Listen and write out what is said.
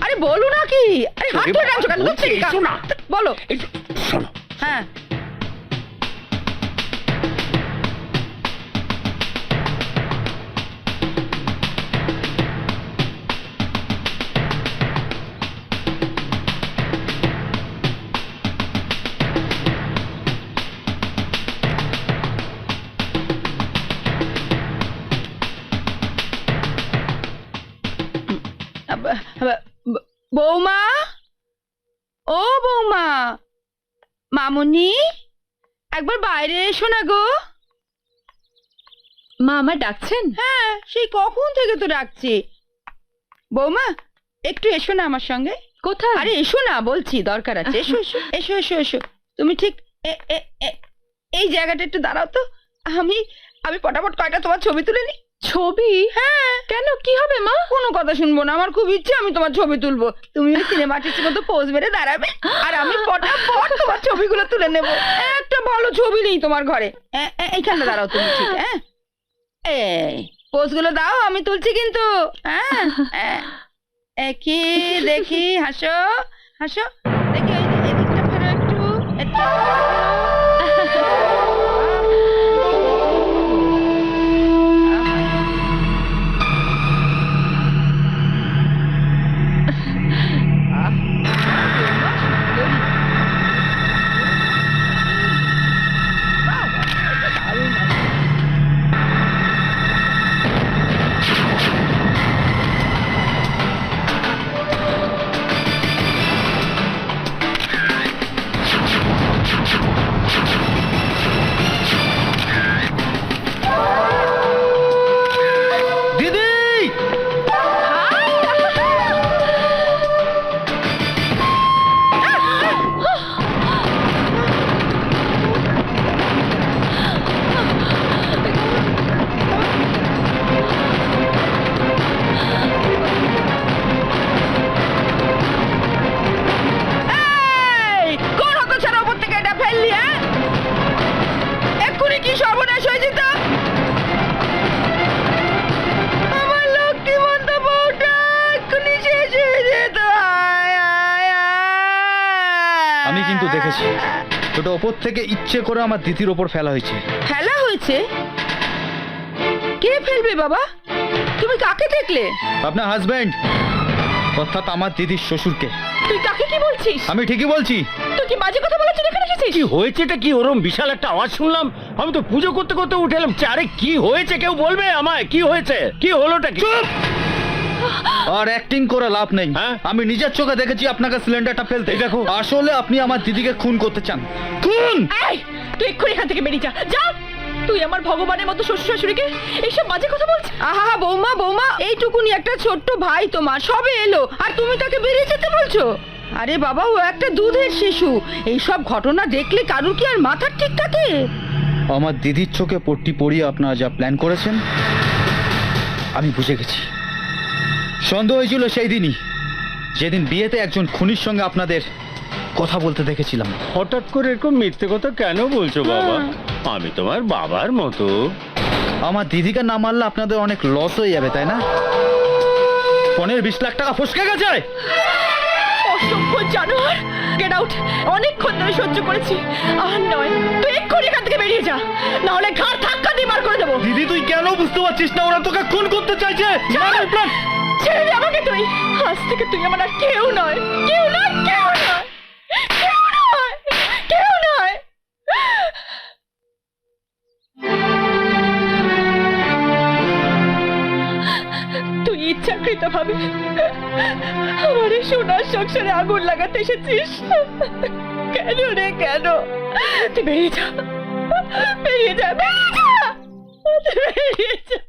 আরে বলো না কি? আরে হাত ধরে টানছো কেন? বলো। শোনো। হ্যাঁ, বৌমা, ও বৌমা, মামুনি, একবার বাইরে এসো না গো। মা আমার ডাকছেন? হ্যাঁ, সেই কখন থেকে তো ডাকছি। বৌমা, একটু এসো না আমার সঙ্গে। কোথায়? আরে এসো না বলছি, দরকার আছে। এসো এসো এসো এসো এসো। তুমি ঠিক এই জায়গাটা একটু দাঁড়াও তো। আমি আমি পটাপট কয়টা তোমার ছবি তুলে নি। ছবি? হ্যাঁ। কেন, কি হবে মা? কোনো কথা শুনবো না, আমার খুব ইচ্ছে আমি তোমার ছবি তুলবো। তুমি ওই সিনেমা আর্টিস্টের মতো পোজ মেরে দাঁড়াবে, আর আমি পটাপট তোমার ছবিগুলো তুলে নেব। একটা ভালো ছবি নেই তোমার ঘরে। এইখানে দাঁড়াও তুমি, ঠিক? হ্যাঁ, এই পোজগুলো দাও, আমি তুলছি কিন্তু। হ্যাঁ, কি দেখি, হাসো হাসো, দেখি এদিকটা ফেরো একটু, একটু। আমি কিন্তু দেখেছি ওটা ওপর থেকে ইচ্ছে করে আমার দিদির ওপর ফেলা হয়েছে। ফেলা হয়েছে? কে ফেলবে বাবা? তুমি কাকে দেখলে? আপনার হাজবেন্ড, অর্থাৎ আমার দিদির শ্বশুরকে। তুই কাকে কি বলছিস? আমি ঠিকই বলছি। তুই কি বাজে কথা বলার জন্য এখানে এসেছিস? কি হয়েছেটা কি? ওরম বিশাল একটা আওয়াজ শুনলাম, আমি তো পুজো করতে করতে উঠে এলাম। আরে কি হয়েছে কেউ বলবে আমায়? কি হয়েছে, কি হলোটা কি? চুপ! আর অ্যাক্টিং করে লাভ নেই। হ্যাঁ? আমি নিজের চোখে দেখেছি আপনাকে সিলিন্ডারটা ফেলতে। দেখো, আসলে আপনি আমার দিদিকে খুন করতে চান। খুন! এই, তুই এক্ষুনি এখান থেকে বেরিয়ে যা। যা! তুই আমার ভগবানের মতো শ্বশুর শাশুড়িকে এইসব বাজে কথা বলছিস? আহা বৌমা, বৌমা, এইটুকুনি একটা ছোট্ট ভাই তোমার, সবে এলো, আর তুমি তাকে বেরিয়ে যেতে বলছো? আরে বাবা, ও একটা দুধের শিশু। এইসব ঘটনা দেখলে কারুর কি আর মাথা ঠিক থাকে? আমার দিদির চোখে পট্টি পরিয়ে আপনারা যা প্ল্যান করেছেন আমি বুঝে গেছি। সন্দেহ হয়েছিল সেই দিনই, যেদিন বিয়েতে একজন খুনির সঙ্গে আপনাদের কথা বলতে দেখেছিলাম। হঠাৎ করে এরকম মিথ্যে কথা কেন বলছো বাবা? আমি তোমার বাবার মতো। আমার দিদিকে না মারলে আপনাদের অনেক লস হয়ে যাবে, তাই না? 15-20 লাখ টাকা ফসকে গেছে। অসভ্য জানোয়ার, গেট আউট। অনেকক্ষণ ধরে সহ্য করেছি, আর নয়। তুই এক্ষুনি এখান থেকে বেরিয়ে যা, না হলে ঘাড় ধাক্কা দিয়ে বার করে দেবো। দিদি, তুই কেন বুঝতে পারছিস না ওরা তোকে খুন করতে চাইছে? ছেড়ে দে আমাকে তুই। আজ থেকে তুই আমার আর কেউ নয়, কেউ নয়, কেউ নয়, কেউ নয়, কেউ নয়। তুই ইচ্ছাকৃত ভাবে আমার এই সোনার সংসারে আগুন লাগাতে এসেছিস। কেন রে, কেন? তুই বেরিয়ে যা, বেরিয়ে যা, বেরিয়ে যা, বেরিয়ে যা।